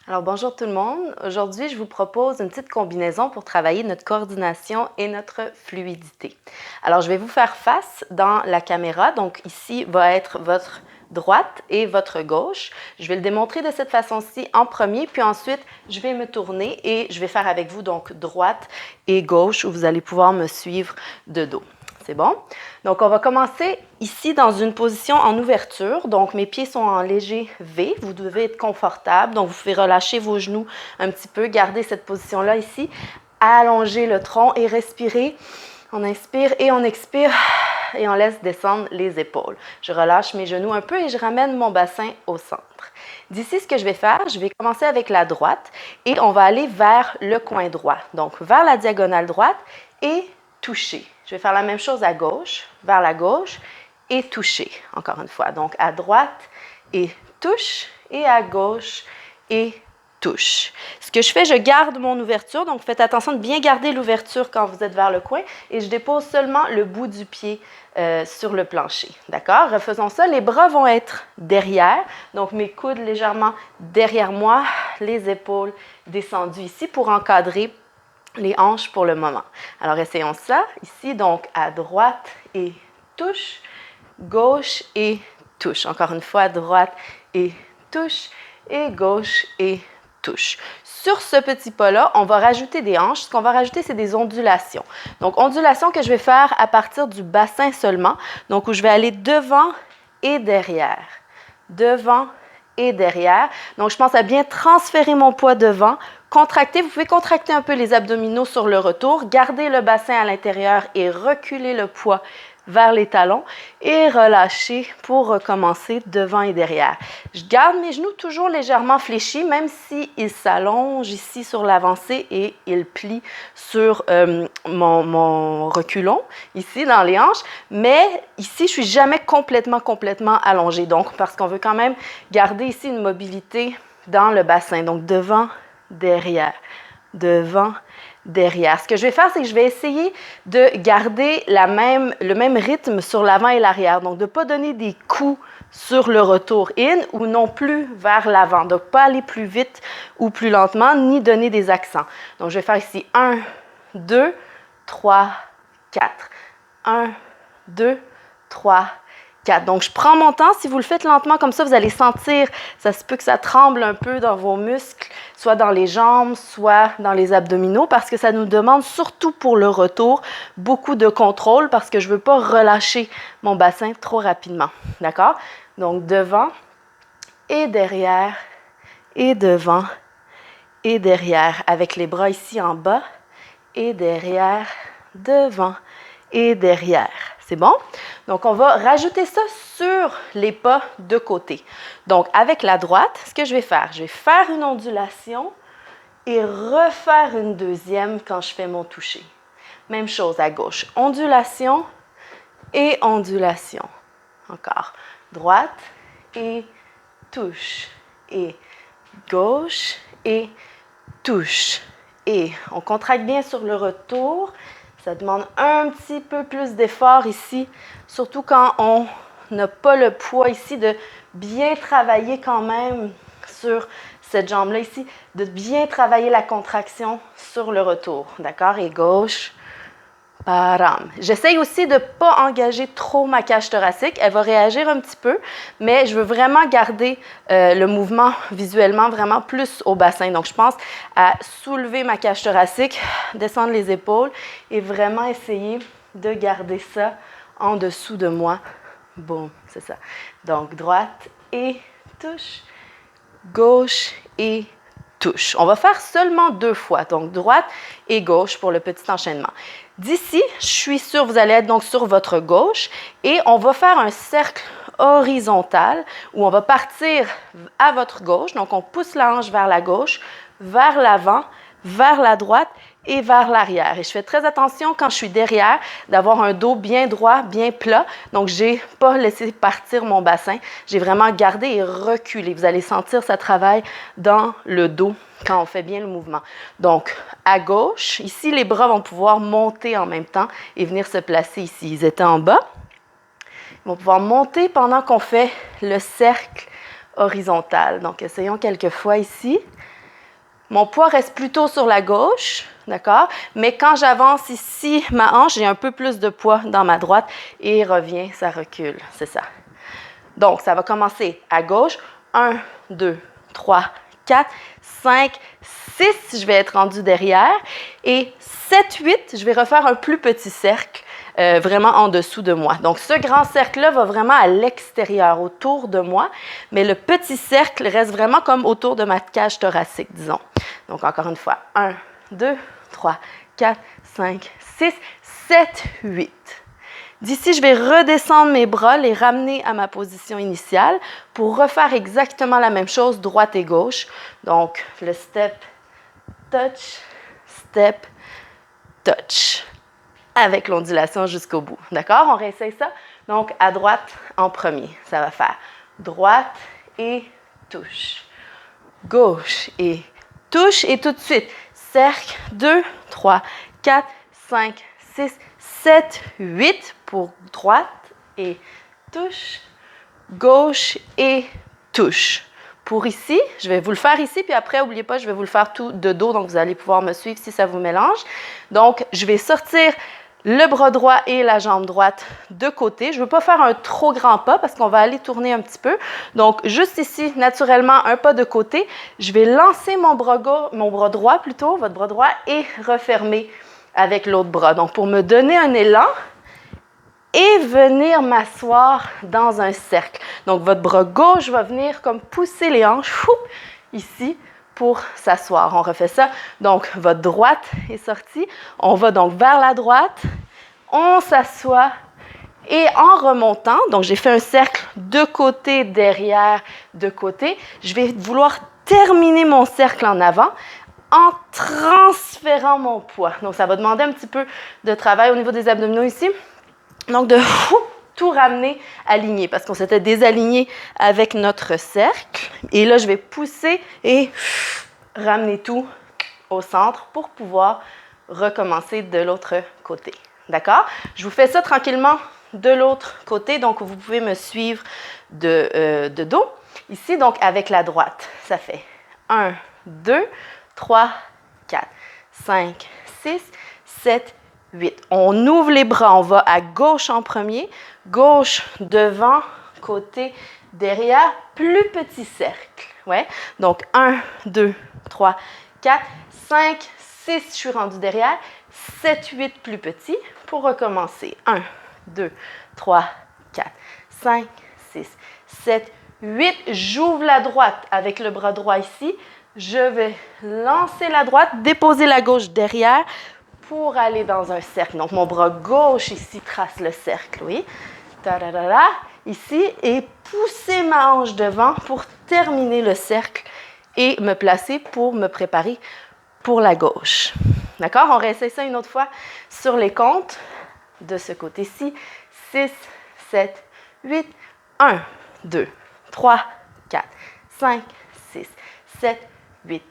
Alors bonjour tout le monde. Aujourd'hui, je vous propose une petite combinaison pour travailler notre coordination et notre fluidité. Alors, je vais vous faire face dans la caméra. Donc ici va être votre droite et votre gauche. Je vais le démontrer de cette façon-ci en premier, puis ensuite, je vais me tourner et je vais faire avec vous donc droite et gauche où vous allez pouvoir me suivre de dos. C'est bon? Donc, on va commencer ici dans une position en ouverture. Donc, mes pieds sont en léger V. Vous devez être confortable. Donc, vous pouvez relâcher vos genoux un petit peu. Garder cette position-là ici. Allonger le tronc et respirer. On inspire et on expire et on laisse descendre les épaules. Je relâche mes genoux un peu et je ramène mon bassin au centre. D'ici, ce que je vais faire, je vais commencer avec la droite et on va aller vers le coin droit. Donc, vers la diagonale droite et toucher. Je vais faire la même chose à gauche, vers la gauche et toucher, encore une fois. Donc, à droite et touche et à gauche et touche. Ce que je fais, je garde mon ouverture. Donc, faites attention de bien garder l'ouverture quand vous êtes vers le coin et je dépose seulement le bout du pied sur le plancher. D'accord? Refaisons ça. Les bras vont être derrière. Donc, mes coudes légèrement derrière moi, les épaules descendues ici pour encadrer les hanches pour le moment. Alors, essayons ça. Ici, donc, à droite et touche, gauche et touche. Encore une fois, droite et touche, et gauche et touche. Sur ce petit pas-là, on va rajouter des hanches. Ce qu'on va rajouter, c'est des ondulations. Donc, ondulations que je vais faire à partir du bassin seulement. Donc, où je vais aller devant et derrière. Devant et derrière. Donc, je pense à bien transférer mon poids devant. Contracter, vous pouvez contracter un peu les abdominaux sur le retour, garder le bassin à l'intérieur et reculer le poids vers les talons et relâcher pour recommencer devant et derrière. Je garde mes genoux toujours légèrement fléchis, même s'ils s'allongent ici sur l'avancée et ils plient sur mon reculon, ici dans les hanches. Mais ici, je suis jamais complètement allongée. Donc, parce qu'on veut quand même garder ici une mobilité dans le bassin. Donc, devant, derrière, devant, derrière. Ce que je vais faire, c'est que je vais essayer de garder le même rythme sur l'avant et l'arrière. Donc, de ne pas donner des coups sur le retour in ou non plus vers l'avant. Donc, pas aller plus vite ou plus lentement, ni donner des accents. Donc, je vais faire ici 1, 2, 3, 4. 1, 2, 3, 4. Donc, je prends mon temps. Si vous le faites lentement comme ça, vous allez sentir, ça se peut que ça tremble un peu dans vos muscles, soit dans les jambes, soit dans les abdominaux, parce que ça nous demande, surtout pour le retour, beaucoup de contrôle, parce que je ne veux pas relâcher mon bassin trop rapidement. D'accord? Donc, devant et derrière, et devant et derrière, avec les bras ici en bas, et derrière, devant et derrière. C'est bon? Donc, on va rajouter ça sur les pas de côté. Donc, avec la droite, ce que je vais faire une ondulation et refaire une deuxième quand je fais mon toucher. Même chose à gauche. Ondulation et ondulation. Encore. Droite et touche. Et gauche et touche. Et on contracte bien sur le retour. Ça demande un petit peu plus d'effort ici, surtout quand on n'a pas le poids ici, de bien travailler quand même sur cette jambe-là ici, de bien travailler la contraction sur le retour. D'accord? Et gauche, param. J'essaye aussi de ne pas engager trop ma cage thoracique. Elle va réagir un petit peu, mais je veux vraiment garder le mouvement visuellement vraiment plus au bassin. Donc, je pense à soulever ma cage thoracique, descendre les épaules et vraiment essayer de garder ça en dessous de moi. Bon, c'est ça. Donc, droite et touche, gauche et touche. On va faire seulement 2 fois, donc droite et gauche pour le petit enchaînement. D'ici, je suis sûre, vous allez être donc sur votre gauche et on va faire un cercle horizontal où on va partir à votre gauche. Donc, on pousse la hanche vers la gauche, vers l'avant, vers la droite et vers l'arrière. Et je fais très attention quand je suis derrière d'avoir un dos bien droit, bien plat. Donc, je n'ai pas laissé partir mon bassin. J'ai vraiment gardé et reculé. Vous allez sentir ça travaille dans le dos quand on fait bien le mouvement. Donc, à gauche, ici, les bras vont pouvoir monter en même temps et venir se placer ici. Ils étaient en bas. Ils vont pouvoir monter pendant qu'on fait le cercle horizontal. Donc, essayons quelques fois ici. Mon poids reste plutôt sur la gauche, d'accord? Mais quand j'avance ici, ma hanche, j'ai un peu plus de poids dans ma droite et revient, ça recule, c'est ça. Donc, ça va commencer à gauche. 1, 2, 3, 4, 5, 6, je vais être rendu derrière. Et 7, 8, je vais refaire un plus petit cercle, vraiment en dessous de moi. Donc, ce grand cercle-là va vraiment à l'extérieur, autour de moi, mais le petit cercle reste vraiment comme autour de ma cage thoracique, disons. Donc, encore une fois, 1, 2, 3, 4, 5, 6, 7, 8. D'ici, je vais redescendre mes bras, les ramener à ma position initiale pour refaire exactement la même chose, droite et gauche. Donc, le step, touch, avec l'ondulation jusqu'au bout. D'accord? On réessaye ça. Donc, à droite en premier. Ça va faire droite et touche. Gauche et touche. Et tout de suite, cercle, 2, 3, 4, 5, 6, 7, 8 pour droite et touche, gauche et touche. Pour ici, je vais vous le faire ici, puis après, n'oubliez pas, je vais vous le faire tout de dos, donc vous allez pouvoir me suivre si ça vous mélange. Donc, je vais sortir le bras droit et la jambe droite de côté. Je ne veux pas faire un trop grand pas parce qu'on va aller tourner un petit peu. Donc, juste ici, naturellement, un pas de côté. Je vais lancer mon bras droit plutôt, votre bras droit, et refermer avec l'autre bras. Donc, pour me donner un élan et venir m'asseoir dans un cercle. Donc, votre bras gauche va venir comme pousser les hanches ici pour s'asseoir. On refait ça. Donc, votre droite est sortie. On va donc vers la droite. On s'assoit. Et en remontant, donc j'ai fait un cercle de côté, derrière, de côté. Je vais vouloir terminer mon cercle en avant en transférant mon poids. Donc, ça va demander un petit peu de travail au niveau des abdominaux ici. Donc, de tout ramener aligné parce qu'on s'était désaligné avec notre cercle. Et là, je vais pousser et ramener tout au centre pour pouvoir recommencer de l'autre côté. D'accord? Je vous fais ça tranquillement de l'autre côté. Donc, vous pouvez me suivre de dos. Ici, donc, avec la droite, ça fait 1, 2, 3, 4, 5, 6, 7, 8. On ouvre les bras, on va à gauche en premier, gauche, devant, côté, derrière, plus petit cercle. Ouais. Donc, 1, 2, 3, 4, 5, 6, je suis rendue derrière, 7, 8 plus petit pour recommencer. 1, 2, 3, 4, 5, 6, 7, 8. J'ouvre la droite avec le bras droit ici. Je vais lancer la droite, déposer la gauche derrière pour aller dans un cercle. Donc, mon bras gauche ici trace le cercle, oui. Ta-da-da-da, ici, et pousser ma hanche devant pour terminer le cercle et me placer pour me préparer pour la gauche. D'accord? On réessaye ça une autre fois sur les comptes de ce côté-ci. 6, 7, 8, 1, 2, 3, 4, 5, 6, 7, 8.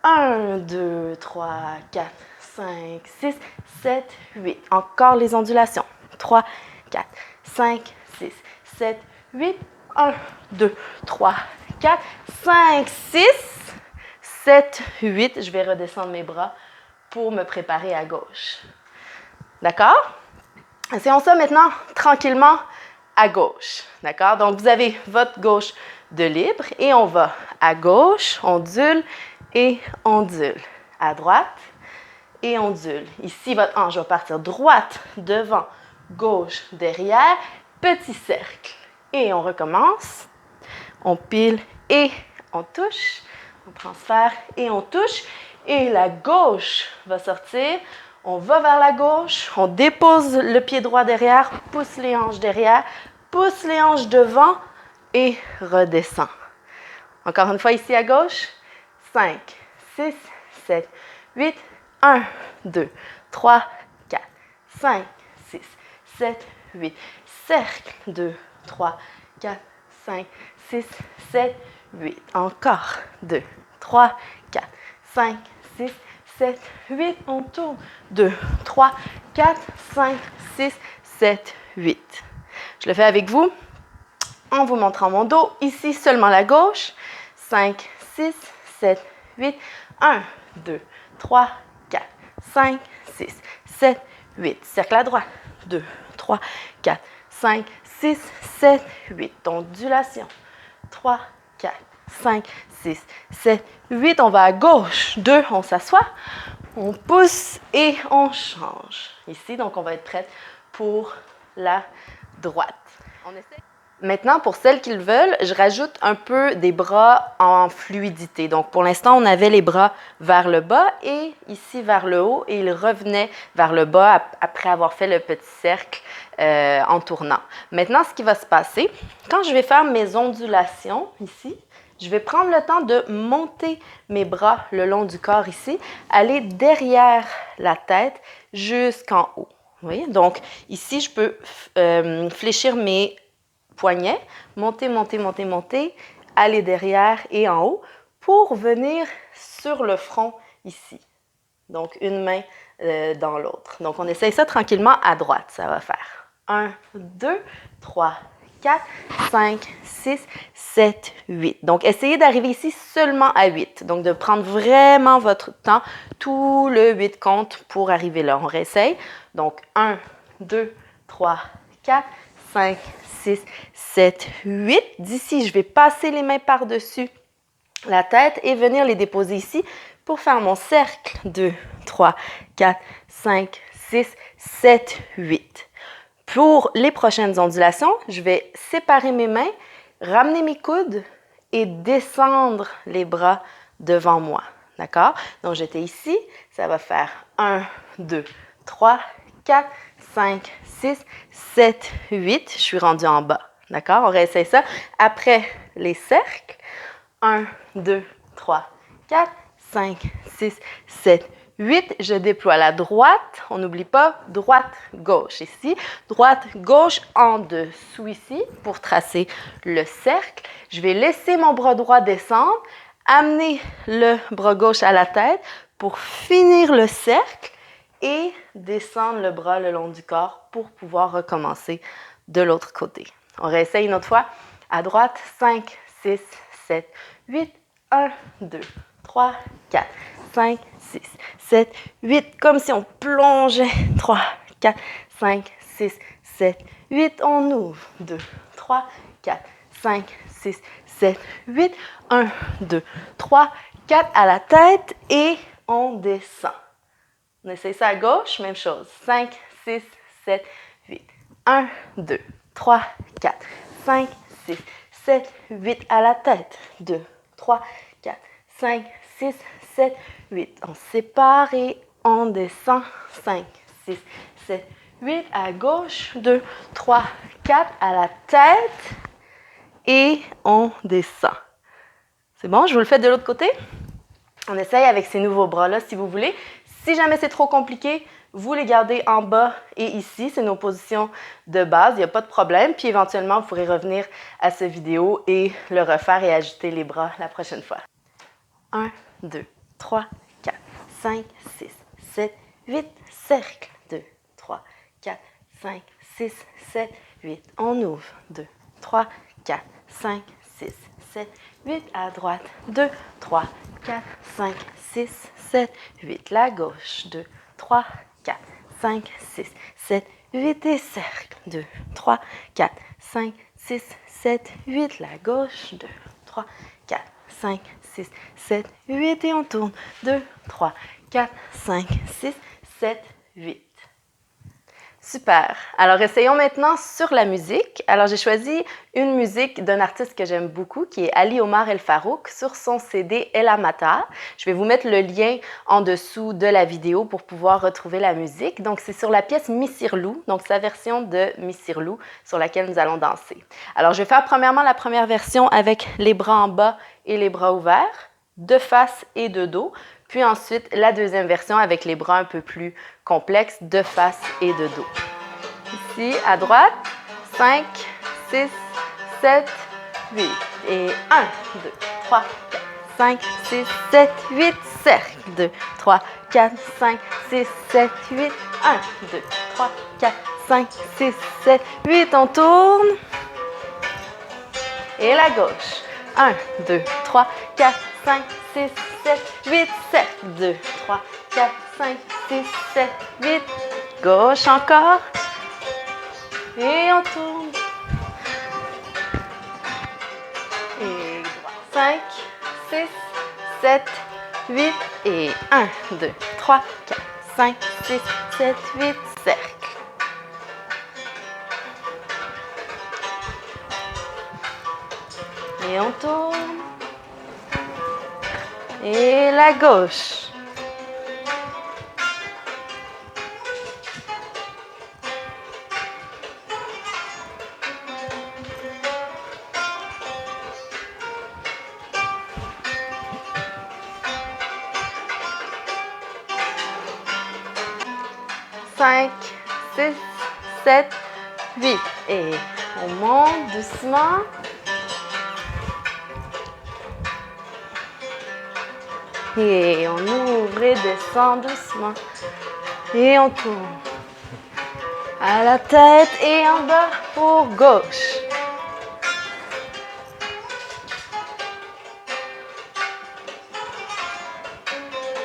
1, 2, 3, 4, 5, 6, 7, 8. Encore les ondulations. 3, 4, 5, 6, 7, 8. 1, 2, 3, 4, 5, 6, 7, 8. Je vais redescendre mes bras pour me préparer à gauche. D'accord? Essayons ça maintenant tranquillement à gauche. D'accord? Donc, vous avez votre gauche de libre et on va à gauche, ondule et ondule. À droite et ondule. Ici, votre hanche va partir droite, devant, gauche, derrière, petit cercle. Et on recommence. On pile et on touche. On transfère et on touche. Et la gauche va sortir. On va vers la gauche. On dépose le pied droit derrière, pousse les hanches derrière, pousse les hanches devant et redescend. Encore une fois ici à gauche. 5, 6, 7, 8, 1, 2, 3, 4, 5, 6, 7, 8. Cercle, 2, 3, 4, 5, 6, 7, 8. Encore, 2, 3, 4, 5, 6, 7, 8. On tourne. 2, 3, 4, 5, 6, 7, 8. Je le fais avec vous en vous montrant mon dos. Ici, seulement la gauche. 5, 6, 7, 8. 1, 2, 3, 4, 5, 6, 7, 8. Cercle à droite. 2, 3, 4, 5, 6, 7, 8. Ondulation. 3, 4, 5, 6, 7, 8. On va à gauche. 2, on s'assoit. On pousse et on change. Ici, donc, on va être prête pour la droite. On essaie. Maintenant, pour celles qui le veulent, je rajoute un peu des bras en fluidité. Donc, pour l'instant, on avait les bras vers le bas et ici vers le haut et ils revenaient vers le bas après avoir fait le petit cercle en tournant. Maintenant, ce qui va se passer, quand je vais faire mes ondulations ici, je vais prendre le temps de monter mes bras le long du corps ici, aller derrière la tête jusqu'en haut. Vous voyez? Donc, ici, je peux fléchir mes poignets, monter, monter, monter, monter, aller derrière et en haut pour venir sur le front ici. Donc, une main dans l'autre. Donc, on essaye ça tranquillement à droite. Ça va faire 1, 2, 3, 4, 5, 6, 7, 8. Donc, essayez d'arriver ici seulement à 8. Donc, de prendre vraiment votre temps, tout le 8 compte pour arriver là. On réessaye. Donc, 1, 2, 3, 4, 5, 6, 7, 8. D'ici, je vais passer les mains par-dessus la tête et venir les déposer ici pour faire mon cercle. 2, 3, 4, 5, 6, 7, 8. Pour les prochaines ondulations, je vais séparer mes mains, ramener mes coudes et descendre les bras devant moi. D'accord? Donc, j'étais ici, ça va faire 1, 2, 3, 4, 5, 6, 7, 8. Je suis rendue en bas. D'accord? On réessaye ça. Après les cercles, 1, 2, 3, 4, 5, 6, 7, 8. Je déploie la droite. On n'oublie pas droite, gauche ici. Droite, gauche en dessous ici pour tracer le cercle. Je vais laisser mon bras droit descendre, amener le bras gauche à la tête pour finir le cercle et descendre le bras le long du corps pour pouvoir recommencer de l'autre côté. On réessaye une autre fois. À droite, 5, 6, 7, 8, 1, 2, 3, 4, 5, 6, 7, 8. Comme si on plongeait. 3, 4, 5, 6, 7, 8. On ouvre. 2, 3, 4, 5, 6, 7, 8. 1, 2, 3, 4 à la tête et on descend. On essaye ça à gauche, même chose. 5, 6, 7, 8. 1, 2, 3, 4, 5, 6, 7, 8 à la tête. 2, 3, 4, 5, 6, 7, 8. On sépare et on descend. 5, 6, 7, 8 à gauche. 2, 3, 4 à la tête et on descend. C'est bon? Je vous le fais de l'autre côté? On essaye avec ces nouveaux bras-là si vous voulez. Si jamais c'est trop compliqué, vous les gardez en bas et ici. C'est nos positions de base, il n'y a pas de problème. Puis éventuellement, vous pourrez revenir à cette vidéo et le refaire et ajouter les bras la prochaine fois. 1, 2, 3, 4, 5, 6, 7, 8. Cercle. 2, 3, 4, 5, 6, 7, 8. On ouvre. 2, 3, 4, 5, 6, 7, 8. À droite. 2, 3, 4, 5, 6, 7, 8. La gauche. 2, 3, 4, 5, 6, 7, 8. Et cercle. 2, 3, 4, 5, 6, 7, 8. La gauche. 2, 3, 4, 5, 6, 7, 8. Et on tourne. 2, 3, 4, 5, 6, 7, 8. Super. Alors, essayons maintenant sur la musique. Alors, j'ai choisi une musique d'un artiste que j'aime beaucoup, qui est Ali Omar El Farouk, sur son CD El Amata. Je vais vous mettre le lien en dessous de la vidéo pour pouvoir retrouver la musique. Donc, c'est sur la pièce Missirlou, donc sa version de Missirlou sur laquelle nous allons danser. Alors, je vais faire premièrement la première version avec les bras en bas et les bras ouverts, de face et de dos. Puis ensuite, la deuxième version avec les bras un peu plus complexes, de face et de dos. Ici, à droite, 5, 6, 7, 8. Et 1, 2, 3, 4, 5, 6, 7, 8. Cercle. 2, 3, 4, 5, 6, 7, 8. 1, 2, 3, 4, 5, 6, 7, 8. On tourne. Et la gauche. 1, 2, 3, 4, 5, 6, 7, 8, 7. 2, 3, 4, 5, 6, 7, 8. Gauche encore. Et on tourne. Et droite. 5, 6, 7, 8. Et 1, 2, 3, 4, 5, 6, 7, 8. Cercle. Et on tourne. Et la gauche. Cinq, 6, 7, 8. Et on monte doucement. Et on ouvre et descend doucement. Et on tourne. À la tête et en bas pour gauche.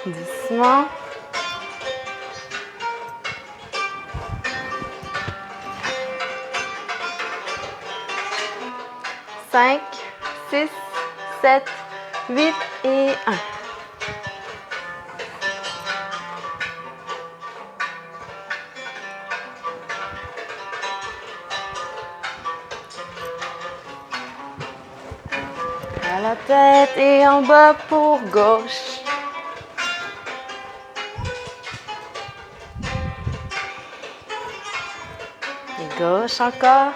Doucement. Cinq, 6, 7, 8 et 1. À la tête et en bas pour gauche. Et gauche encore.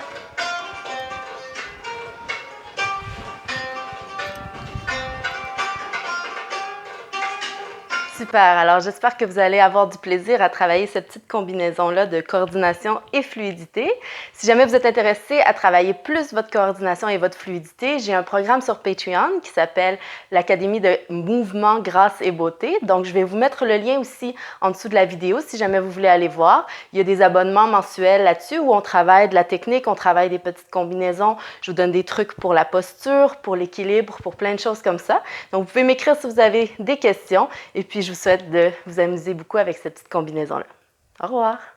Super, alors j'espère que vous allez avoir du plaisir à travailler cette petite combinaison-là de coordination et fluidité. Si jamais vous êtes intéressé à travailler plus votre coordination et votre fluidité, j'ai un programme sur Patreon qui s'appelle l'Académie de mouvement, grâce et beauté. Donc, je vais vous mettre le lien aussi en dessous de la vidéo si jamais vous voulez aller voir. Il y a des abonnements mensuels là-dessus où on travaille de la technique, on travaille des petites combinaisons. Je vous donne des trucs pour la posture, pour l'équilibre, pour plein de choses comme ça. Donc, vous pouvez m'écrire si vous avez des questions et puis je vous souhaite de vous amuser beaucoup avec cette petite combinaison-là. Au revoir!